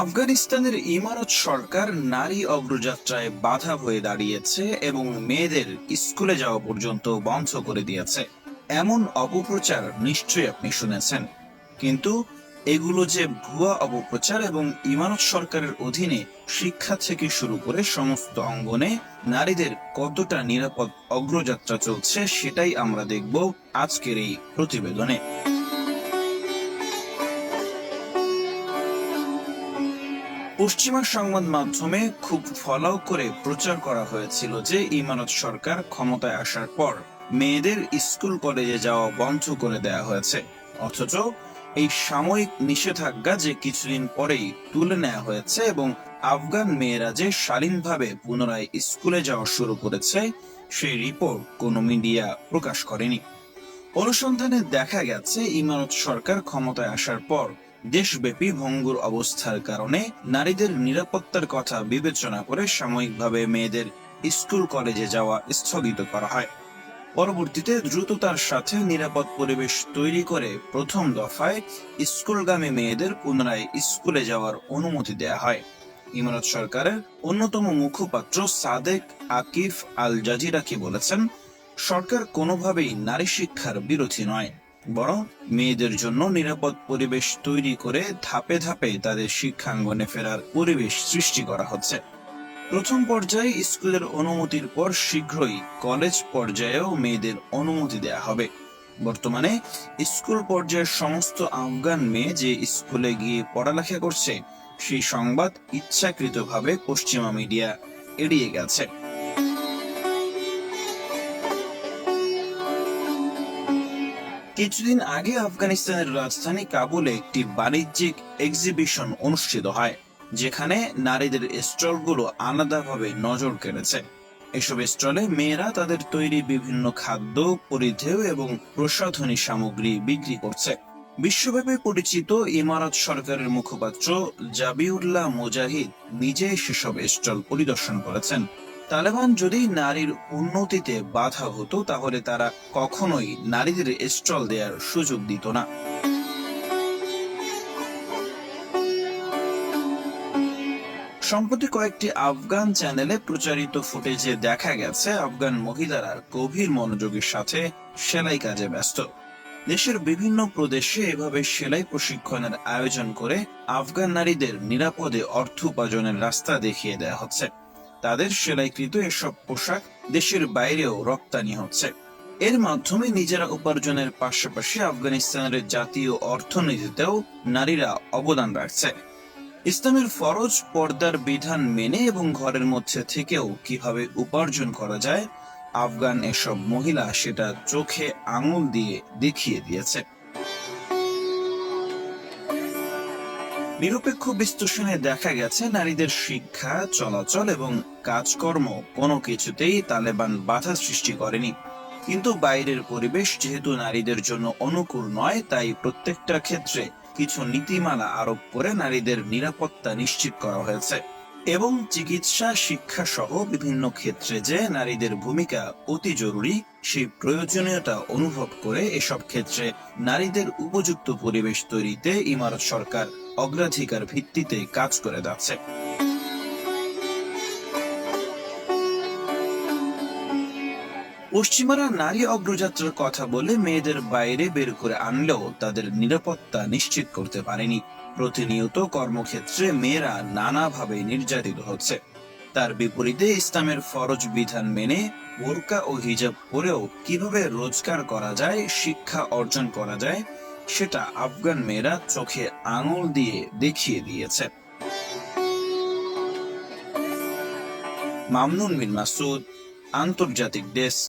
আফগানিস্তানের ইমারত সরকার নারী অগ্রযাত্রায় বাধা হয়ে দাঁড়িয়েছে এবং মেয়েদের স্কুলে যাওয়া পর্যন্ত বন্ধ করে দিয়েছে। এমন অপপ্রচার নিশ্চয়ই আপনি শুনেছেন, কিন্তু এগুলো যে ভুয়া অপপ্রচার এবং ইমারত সরকারের অধীনে শিক্ষা থেকে শুরু করে সমস্ত অঙ্গনে নারীদের কতটা নিরাপদ অগ্রযাত্রা চলছে, সেটাই আমরা দেখব আজকের এই প্রতিবেদনে। পশ্চিমা সংবাদ মাধ্যমে খুব ফলাও করে প্রচার করা হয়েছিল যে ইমারত সরকার ক্ষমতায় আসার পর মেয়েদের স্কুল কলেজে যাওয়া বন্ধ করে দেয়া হয়েছে, অথচ এই সাময়িক নিষেধাজ্ঞা যে কিছুদিন পরেই তুলে নেওয়া হয়েছে এবং আফগান মেয়েরা যে শালীনভাবে পুনরায় স্কুলে যাওয়া শুরু করেছে সেই রিপোর্ট কোনো মিডিয়া প্রকাশ করেনি। অনুসন্ধানে দেখা গেছে ইমারত সরকার ক্ষমতায় আসার পর দেশব্যাপী ভঙ্গুর অবস্থার কারণে নারীদের নিরাপত্তার কথা বিবেচনা করে সাময়িকভাবে মেয়েদের স্কুল কলেজে যাওয়া স্থগিত করা হয়। পরবর্তীতে দ্রুততার সাথে নিরাপদ পরিবেশ তৈরি করে প্রথম দফায় স্কুলগামী মেয়েদের পুনরায় স্কুলে যাওয়ার অনুমতি দেয়া হয়। ইমারত সরকারের অন্যতম মুখপাত্র সাদেক আকিফ আল জাজিরা কি বলেছেন, সরকার কোনোভাবেই নারী শিক্ষার বিরোধী নয়, বরং মেয়েদের জন্য নিরাপদ পরিবেশ তৈরি করে ধাপে ধাপে তাদের শিক্ষাঙ্গনে ফেরার পরিবেশ সৃষ্টি করা হচ্ছে। প্রথম পর্যায়ে স্কুলের অনুমতির পর শীঘ্রই কলেজ পর্যায়েও মেয়েদের অনুমতি দেয়া হবে। বর্তমানে স্কুল পর্যায়ের সমস্ত আফগান মেয়ে যে স্কুলে গিয়ে পড়ালেখা করছে সেই সংবাদ ইচ্ছাকৃতভাবে পশ্চিমা মিডিয়া এড়িয়ে গেছে। কিছুদিন আগে আফগানিস্তানের রাজধানী কাবুলে একটি বাণিজ্যিক এক্সিবিশন অনুষ্ঠিত হয়, যেখানে নারীদের স্টলগুলো আলাদাভাবে নজর কেড়েছে। এসব স্টলে মেয়েরা তাদের তৈরি বিভিন্ন খাদ্য, পরিধেয় এবং প্রসাধনী সামগ্রী বিক্রি করছে। বিশ্বব্যাপী পরিচিত ইমারত সরকারের মুখপাত্র জাবিউল্লাহ মুজাহিদ নিজে সেসব স্টল পরিদর্শন করেছেন। তালেবান যদি নারীর উন্নতিতে বাধা হতো তাহলে তারা কখনোই নারীদের স্টল দেওয়ার সুযোগ দিত না। সম্প্রতি কয়েকটি আফগান চ্যানেলে প্রচারিত ফুটেজে দেখা গেছে আফগান মহিলারা গভীর মনোযোগের সাথে সেলাই কাজে ব্যস্ত। দেশের বিভিন্ন প্রদেশে এভাবে সেলাই প্রশিক্ষণের আয়োজন করে আফগান নারীদের নিরাপদে অর্থ উপার্জনের রাস্তা দেখিয়ে দেওয়া হচ্ছে। তাদের সেলাইকৃত এসব পোশাক দেশের বাইরেও রপ্তানি হচ্ছে। এর মাধ্যমে নিজেরা উপার্জনের পাশাপাশি আফগানিস্তানের জাতীয় অর্থনীতিতেও নারীরা অবদান রাখছে। ইসলামের ফরজ পর্দার বিধান মেনে এবং ঘরের মধ্যে থেকেও কিভাবে উপার্জন করা যায়, আফগান এসব মহিলা সেটা চোখে আঙুল দিয়ে দেখিয়ে দিয়েছে। নিরপেক্ষ বিশ্লেষণে দেখা গেছে নারীদের শিক্ষা, চলাচল এবং কাজকর্ম কোনো কিছুতেই তালেবান বাধা সৃষ্টি করেনি, কিন্তু বাইরের পরিবেশ যেহেতু নারীদের জন্য অনুকূল নয়, তাই প্রত্যেকটা ক্ষেত্রে কিছু নীতিমালা আরোপ করে নারীদের নিরাপত্তা নিশ্চিত করা হয়েছে এবং চিকিৎসা, শিক্ষা সহ বিভিন্ন ক্ষেত্রে যে নারীদের ভূমিকা অতি জরুরি সেই প্রয়োজনীয়তা অনুভব করে এসব ক্ষেত্রে নারীদের উপযুক্ত পরিবেশ তৈরিতে ইমারত সরকার অগ্রাধিকার ভিত্তিতে কাজ করে যাচ্ছে। পশ্চিমারা নারী অগ্রযাত্রার কথা বলে মেয়েদের বাইরে বের করে আনলেও তাদের নিরাপত্তা নিশ্চিত করতে পারেনি। প্রতিনিয়ত কর্মক্ষেত্রে মেয়েরা নানাভাবে নির্যাতিত হচ্ছে। তার বিপরীতে ইসলামের ফরজ বিধান মেনে বোরকা ও হিজাব পরেও কিভাবে রোজগার করা যায়, শিক্ষা অর্জন করা যায়, সেটা আফগান মেয়েরা চোখে আঙুল দিয়ে দেখিয়ে দিয়েছে। মামনুন বিন মাসুদ, আন্তর্জাতিক ডেস্ক।